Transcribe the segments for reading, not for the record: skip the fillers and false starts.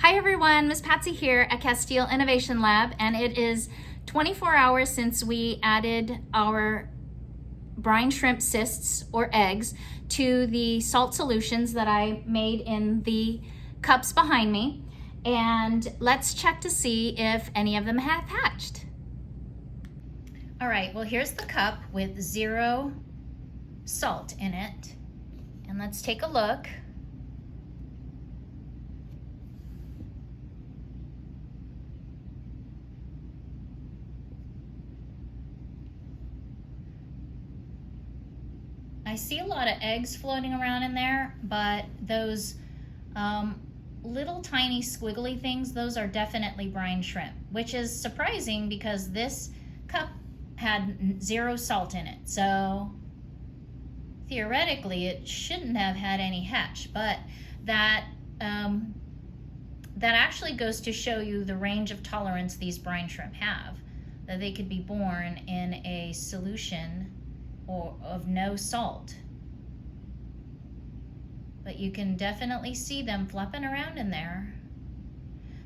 Hi everyone, Miss Patsy here at Castile Innovation Lab, and it is 24 hours since we added our brine shrimp cysts or eggs to the salt solutions that I made in the cups behind me. And let's check to see if any of them have hatched. All right, well here's the cup with 0 salt in it. And let's take a look. I see a lot of eggs floating around in there, but those little tiny squiggly things, those are definitely brine shrimp, which is surprising because this cup had 0 salt in it. So theoretically it shouldn't have had any hatch, but that actually goes to show you the range of tolerance these brine shrimp have, that they could be born in a solution or of no salt. But you can definitely see them flopping around in there.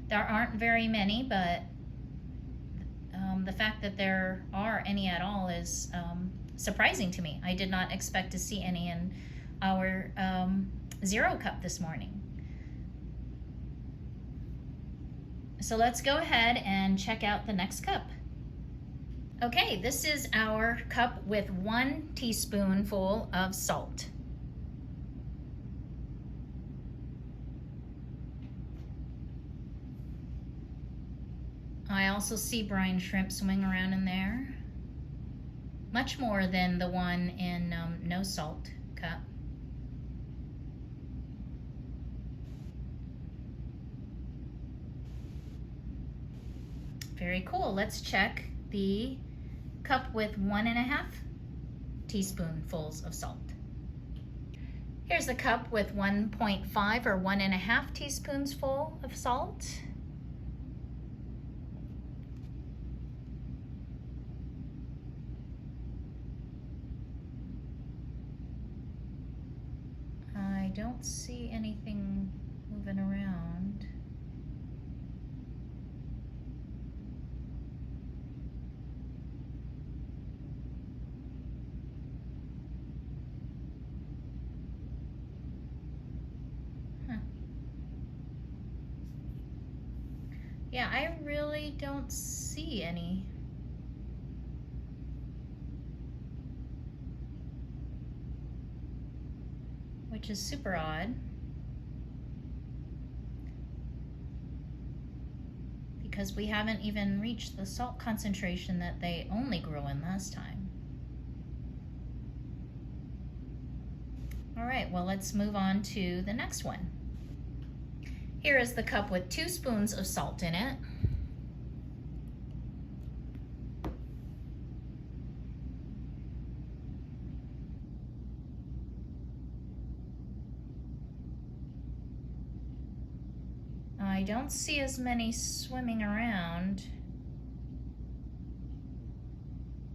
There aren't very many, but the fact that there are any at all is surprising to me. I did not expect to see any in our 0 cup this morning. So let's go ahead and check out the next cup. Okay, this is our cup with 1 teaspoonful of salt. I also see brine shrimp swimming around in there, much more than the one in no salt cup. Very cool. Let's check the cup with 1.5 teaspoonfuls of salt. Here's the cup with 1.5 or 1.5 teaspoons full of salt. I don't see anything moving around. Yeah, I really don't see any. Which is super odd. Because we haven't even reached the salt concentration that they only grew in last time. All right, well, let's move on to the next one. Here is the cup with 2 spoons of salt in it. I don't see as many swimming around.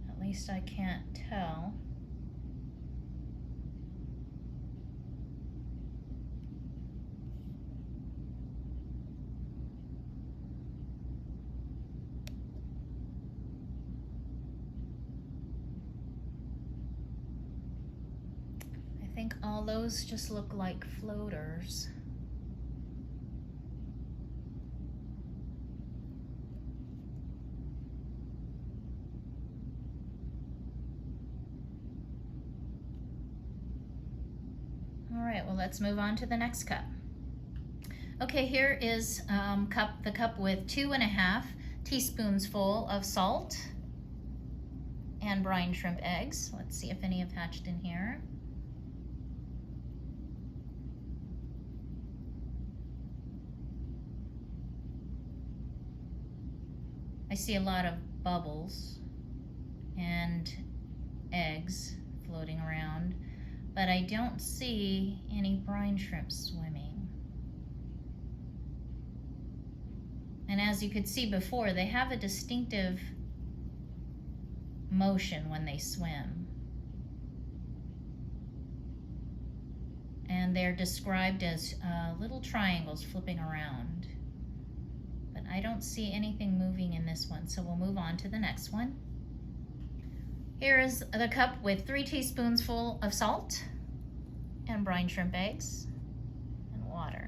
At least I can't tell. I think all those just look like floaters. All right, well, let's move on to the next cup. Okay, here is the cup with 2.5 teaspoons full of salt and brine shrimp eggs. Let's see if any have hatched in here. I see a lot of bubbles and eggs floating around, but I don't see any brine shrimp swimming. And as you could see before, they have a distinctive motion when they swim. And they're described as little triangles flipping around. I don't see anything moving in this one, so we'll move on to the next one. Here is the cup with 3 teaspoonsful of salt and brine shrimp eggs and water.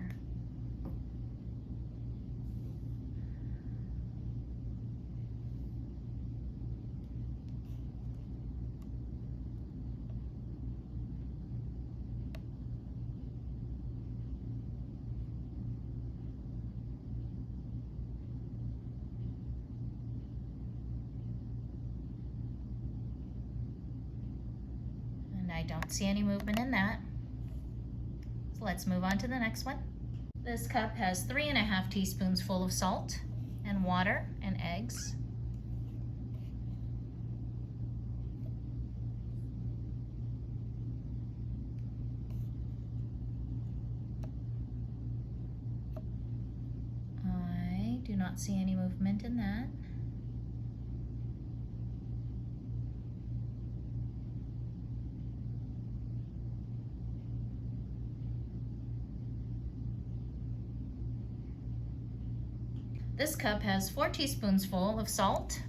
I don't see any movement in that. So let's move on to the next one. This cup has 3½ teaspoons full of salt and water and eggs. I do not see any movement in that. This cup has 4 teaspoons full of salt,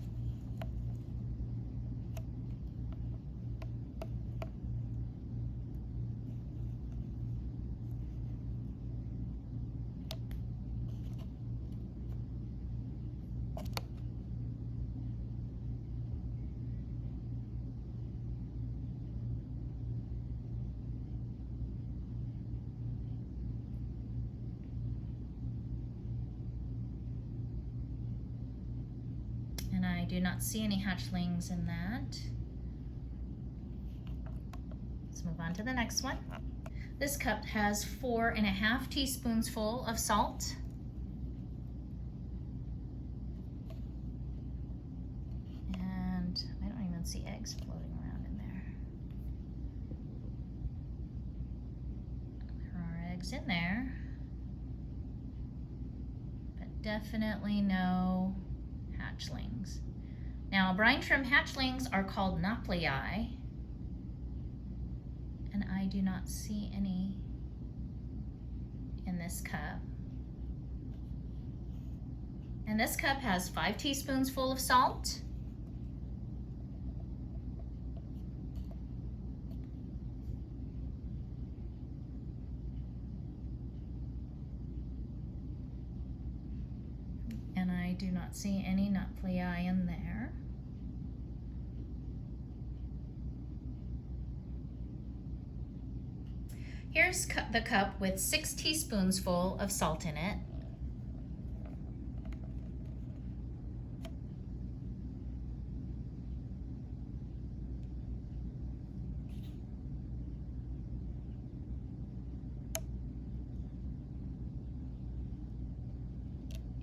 and I do not see any hatchlings in that. Let's move on to the next one. This cup has 4½ teaspoons full of salt, and I don't even see eggs floating around in there. There are eggs in there, but definitely no hatchlings. Now, brine shrimp hatchlings are called nauplii, and I do not see any in this cup. And this cup has 5 teaspoons full of salt, and I do not see any nauplii in there. Here's the cup with 6 teaspoons full of salt in it.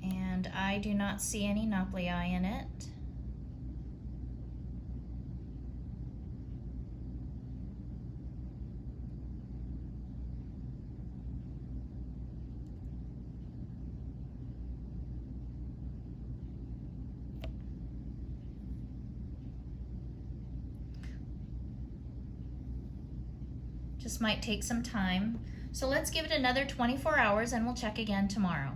And I do not see any nauplii in it. Just might take some time. So let's give it another 24 hours and we'll check again tomorrow.